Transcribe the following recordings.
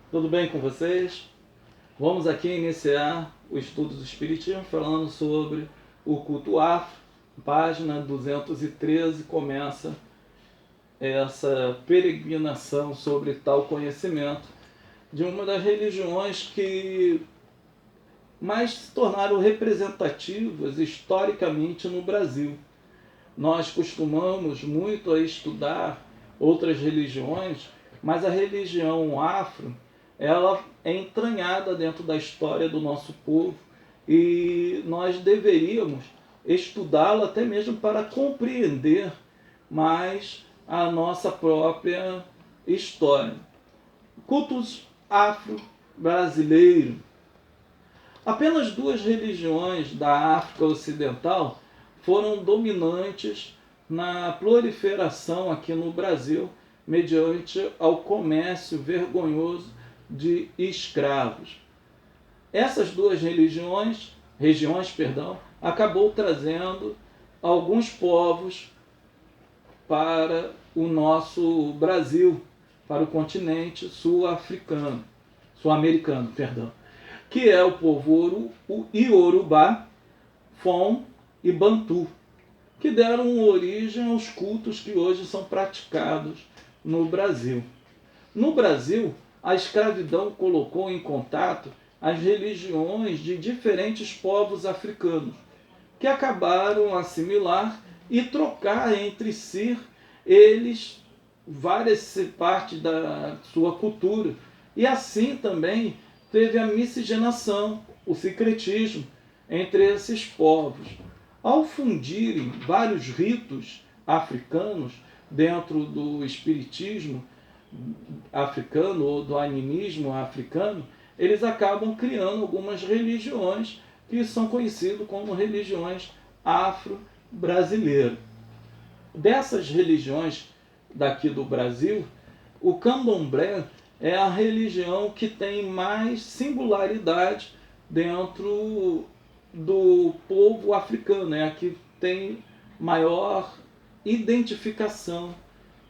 Tudo bem com vocês? Vamos aqui iniciar o estudo do Espiritismo falando sobre o culto afro. Página 213 começa essa peregrinação sobre tal conhecimento de uma das religiões que mais se tornaram representativas historicamente no Brasil. Nós costumamos muito a estudar outras religiões, mas a religião afro, ela é entranhada dentro da história do nosso povo e nós deveríamos estudá-la até mesmo para compreender mais a nossa própria história. Cultos afro-brasileiros. Apenas duas religiões da África Ocidental foram dominantes na proliferação aqui no Brasil, mediante ao comércio vergonhoso de escravos. Essas duas regiões, acabou trazendo alguns povos para o nosso Brasil, para o continente sul-americano, que é o povo Iorubá, Fon e Bantu, que deram origem aos cultos que hoje são praticados no Brasil. No Brasil, a escravidão colocou em contato as religiões de diferentes povos africanos, que acabaram assimilar e trocar entre si eles várias partes da sua cultura. E assim também teve a miscigenação, o sincretismo entre esses povos. Ao fundirem vários ritos africanos dentro do espiritismo africano ou do animismo africano, eles acabam criando algumas religiões que são conhecidas como religiões afro-brasileiras. Dessas religiões daqui do Brasil, o candomblé é a religião que tem mais singularidade dentro do povo africano, é a que tem maior identificação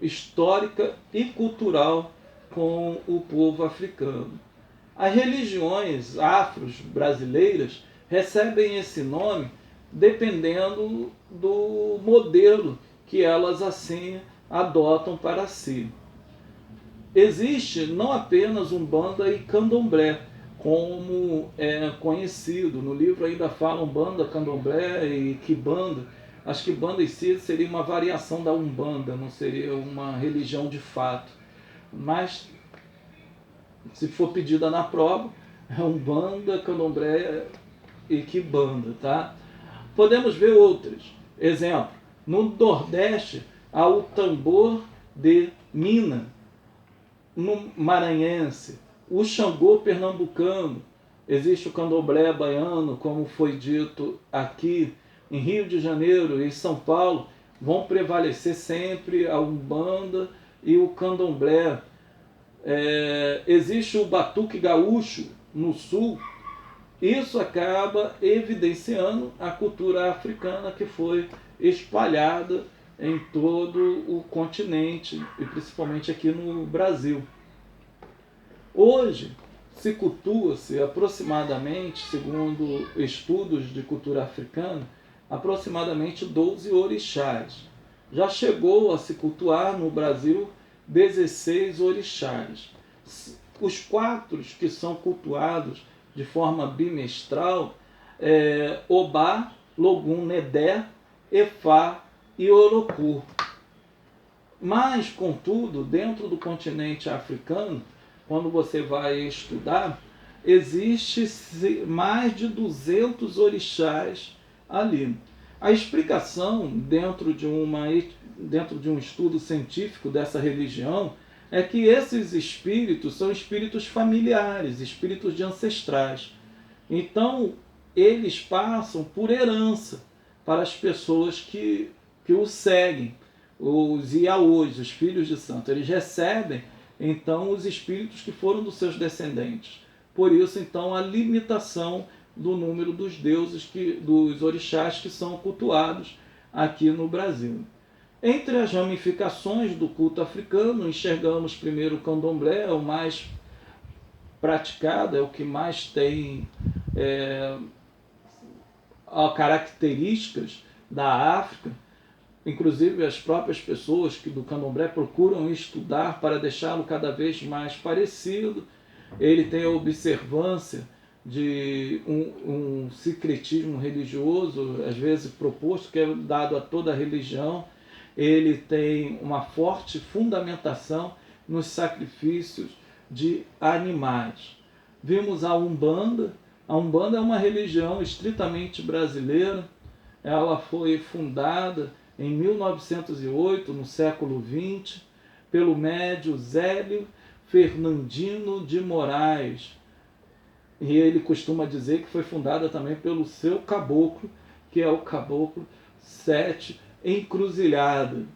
histórica e cultural com o povo africano. As religiões afro-brasileiras recebem esse nome dependendo do modelo que elas assim adotam para si. Existe não apenas Umbanda e Candomblé, como é conhecido. No livro ainda fala Umbanda, Candomblé e Quimbanda. Acho que Banda em si seria uma variação da Umbanda, não seria uma religião de fato. Mas, se for pedida na prova, é Umbanda, Candomblé e Quimbanda, tá? Podemos ver outros. Exemplo, no Nordeste há o tambor de Mina, no maranhense, o Xangô pernambucano, existe o candomblé baiano, como foi dito aqui, em Rio de Janeiro e São Paulo, vão prevalecer sempre a Umbanda e o candomblé. Existe o batuque gaúcho no sul. Isso acaba evidenciando a cultura africana que foi espalhada em todo o continente e principalmente aqui no Brasil. Hoje se cultua-se aproximadamente, segundo estudos de cultura africana, aproximadamente 12 orixás. Já chegou a se cultuar no Brasil 16 orixás. Os 4 que são cultuados de forma bimestral Obá, Logum, Nedé, Efá e Orocu. Mas, contudo, dentro do continente africano, quando você vai estudar, existe mais de 200 orixás ali. A explicação dentro de um estudo científico dessa religião é que esses espíritos são espíritos familiares, espíritos de ancestrais. Então, eles passam por herança para as pessoas que o seguem, os Iaôs, os filhos de santo. Eles recebem, então, os espíritos que foram dos seus descendentes. Por isso, então, a limitação do número dos deuses, dos orixás que são cultuados aqui no Brasil. Entre as ramificações do culto africano, enxergamos primeiro o candomblé, o mais praticado, é o que mais tem características da África. Inclusive as próprias pessoas que do candomblé procuram estudar para deixá-lo cada vez mais parecido. Ele tem a observância de um secretismo religioso, às vezes proposto, que é dado a toda a religião. Ele tem uma forte fundamentação nos sacrifícios de animais. Vimos a Umbanda. A Umbanda é uma religião estritamente brasileira. Ela foi fundada em 1908, no século XX, pelo médium Zélio Fernandino de Moraes. E ele costuma dizer que foi fundada também pelo seu caboclo, que é o caboclo Sete Encruzilhada.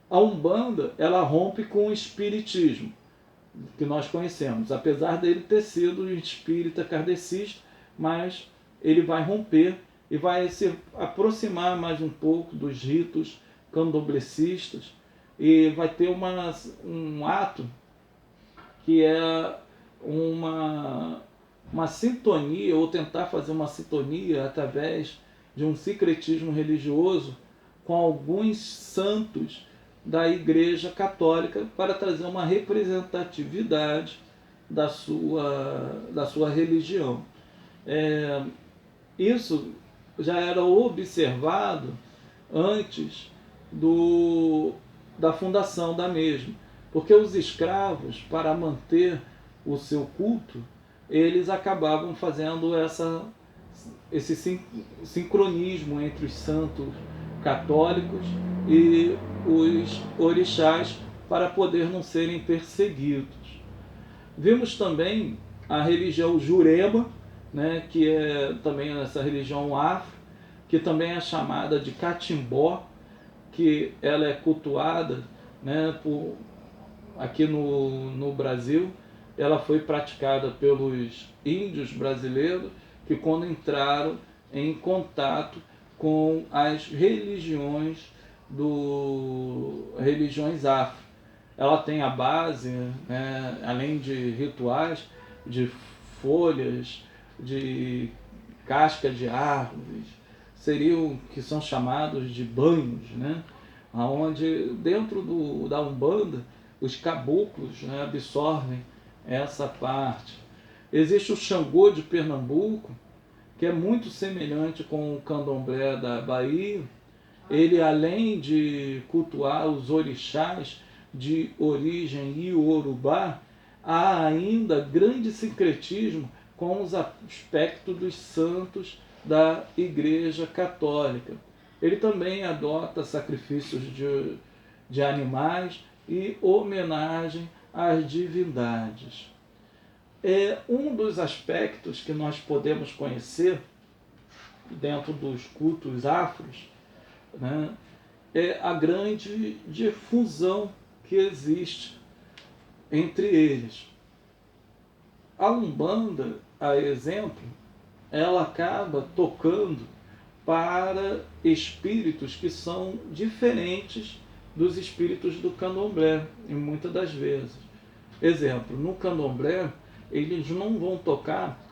A Umbanda, ela rompe com o espiritismo, que nós conhecemos, apesar dele ter sido espírita kardecista, mas ele vai romper e vai se aproximar mais um pouco dos ritos candomblecistas e vai ter um ato que é uma sintonia, ou tentar fazer uma sintonia através de um secretismo religioso com alguns santos da Igreja Católica para trazer uma representatividade da sua religião. Isso já era observado antes da fundação da mesma, porque os escravos, para manter o seu culto, eles acabavam fazendo esse sincronismo entre os santos católicos e os orixás para poder não serem perseguidos. Vimos também a religião Jurema, né, que é também essa religião afro, que também é chamada de Catimbó, que ela é cultuada, né, aqui no Brasil. Ela foi praticada pelos índios brasileiros que, quando entraram em contato com as religiões afro. Ela tem a base, né, além de rituais, de folhas, de casca de árvores, que são chamados de banhos, né, onde dentro da Umbanda os caboclos, né, absorvem essa parte. Existe o Xangô de Pernambuco, que é muito semelhante com o candomblé da Bahia. Ele, além de cultuar os orixás de origem iorubá, há ainda grande sincretismo com os aspectos dos santos da Igreja Católica. Ele também adota sacrifícios de animais e homenagem às divindades. Um dos aspectos que nós podemos conhecer dentro dos cultos afros, né, é a grande difusão que existe entre eles. A Umbanda, a exemplo, ela acaba tocando para espíritos que são diferentes dos espíritos do candomblé, em muitas das vezes. Exemplo, no candomblé, eles não vão tocar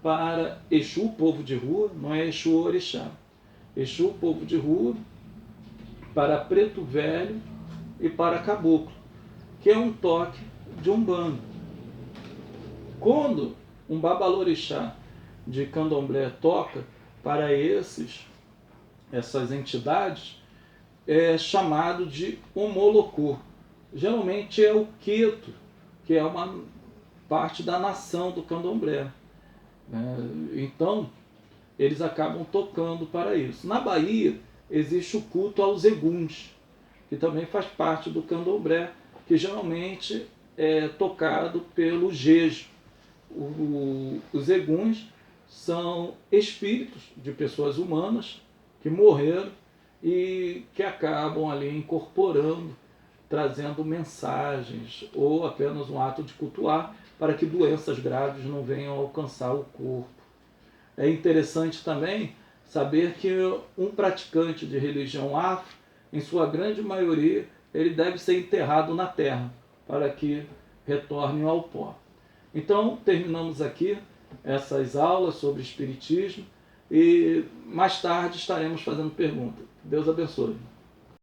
para Exu, povo de rua, não é Exu orixá. Exu, povo de rua, para preto velho e para caboclo, que é um toque de Umbanda. Quando um babalorixá de candomblé toca para essas entidades, é chamado de homolocô. Geralmente é o queto, que é uma parte da nação do candomblé. Então, eles acabam tocando para isso. Na Bahia, existe o culto aos eguns, que também faz parte do candomblé, que geralmente é tocado pelo jejo. Os eguns são espíritos de pessoas humanas que morreram e que acabam ali incorporando, trazendo mensagens ou apenas um ato de cultuar para que doenças graves não venham alcançar o corpo. É interessante também saber que um praticante de religião afro, em sua grande maioria, ele deve ser enterrado na terra para que retorne ao pó. Então, terminamos aqui essas aulas sobre Espiritismo e mais tarde estaremos fazendo perguntas. Deus abençoe.